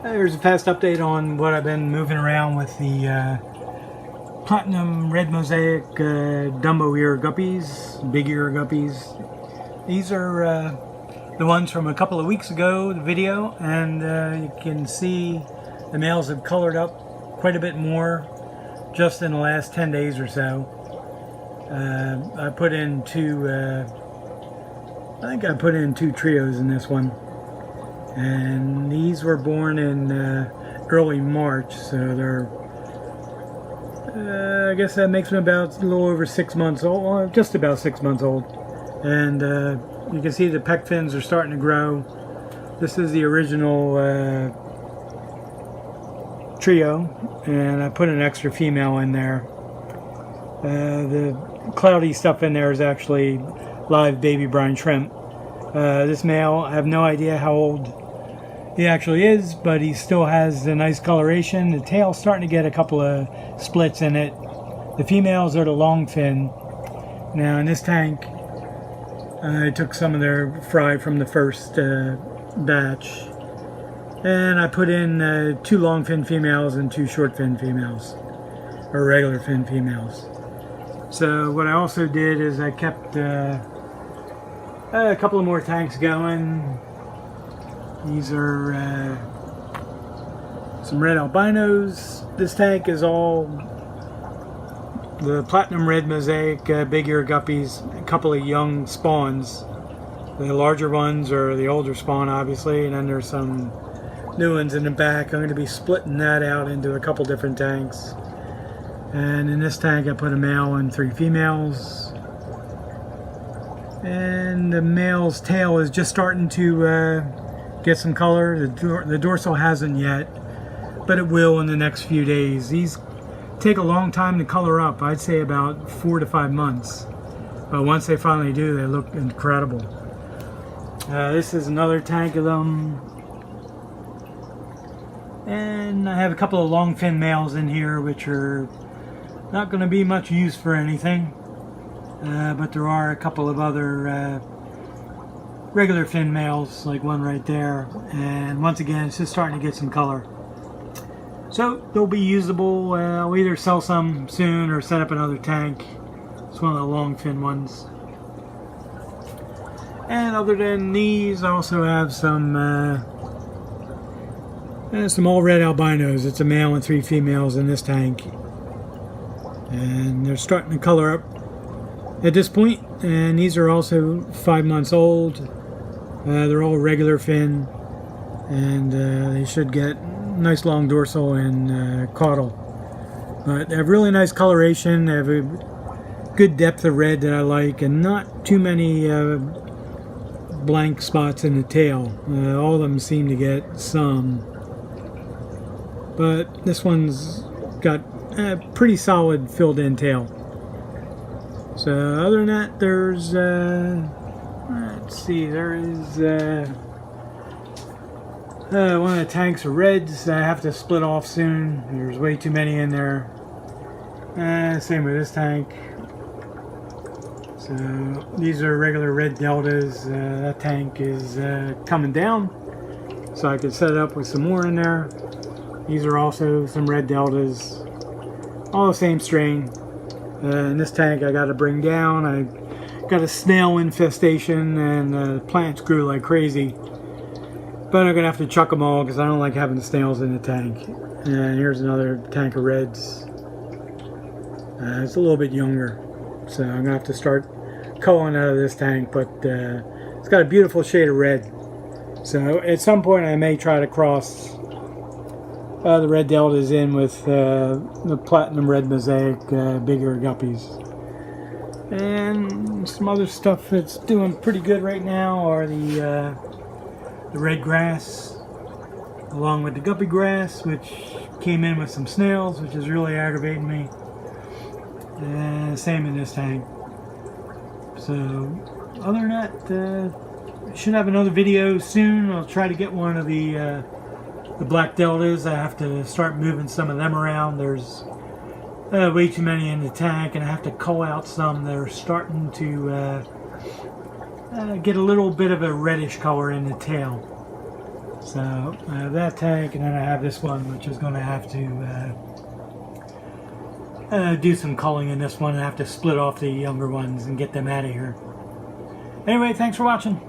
Here's a fast update on what I've been moving around with the Platinum Red Mosaic Dumbo Ear Guppies, Big Ear Guppies. These are the ones from a couple of weeks ago, the video, and you can see the males have colored up quite a bit more just in the last 10 days or so. I put in I think I put in two trios in this one. And these were born in early March, so they're, I guess that makes them about a little over 6 months old, just about 6 months old. And you can see the pec fins are starting to grow. This is the original trio, and I put an extra female in there. The cloudy stuff in there is actually live baby brine shrimp. This male, I have no idea how old he actually is, but he still has a nice coloration. The tail's starting to get a couple of splits in it. The females are the long fin. Now in this tank, I took some of their fry from the first batch, and I put in two long fin females and two short fin females, or regular fin females. So what I also did is I kept a couple of more tanks going. These are some red albinos. This tank is all the Platinum Red Mosaic Big Ear Guppies, a couple of young spawns. The larger ones are the older spawn, obviously, and then there's some new ones in the back. I'm going to be splitting that out into a couple different tanks. And in this tank I put a male and 3 females. And the male's tail is just starting to get some color. The dorsal hasn't yet, but it will in the next few days. These take a long time to color up. I'd say about 4 to 5 months. But once they finally do, they look incredible. This is another tank of them. And I have a couple of long fin males in here, which are not going to be much use for anything. But there are a couple of other regular fin males, like one right there, and once again it's just starting to get some color, so they'll be usable. I'll either sell some soon or set up another tank. It's one of the long fin ones. And other than these, I also have some All Red Albinos. It's a male and 3 females in this tank, and they're starting to color up at this point, and these are also 5 months old. They're all regular fin, and they should get nice long dorsal and caudal. But they have really nice coloration. They have a good depth of red that I like, and not too many blank spots in the tail. All of them seem to get some, but this one's got a pretty solid filled in tail. So other than that, there's let's see, there is one of the tanks of reds that I have to split off soon. There's way too many in there. Same with this tank. So these are regular red deltas. That tank is coming down, so I could set it up with some more in there. These are also some red deltas, all the same strain. In this tank I got to bring down. I got a snail infestation, and the plants grew like crazy. But I'm going to have to chuck them all because I don't like having the snails in the tank. And here's another tank of reds. It's a little bit younger, so I'm going to have to start culling out of this tank. But it's got a beautiful shade of red. So at some point I may try to cross the red deltas in with the Platinum Red Mosaic Big Ear Guppies. And some other stuff that's doing pretty good right now are the red grass, along with the guppy grass, which came in with some snails, which is really aggravating me. And same in this tank. So other than that, I should have another video soon. I'll try to get one of the black deltas. I have to start moving some of them around. There's way too many in the tank, and I have to cull out some that are starting to get a little bit of a reddish color in the tail. So I have that tank, and then I have this one, which is going to have to do some culling in this one. I have to split off the younger ones and get them out of here. Anyway, thanks for watching.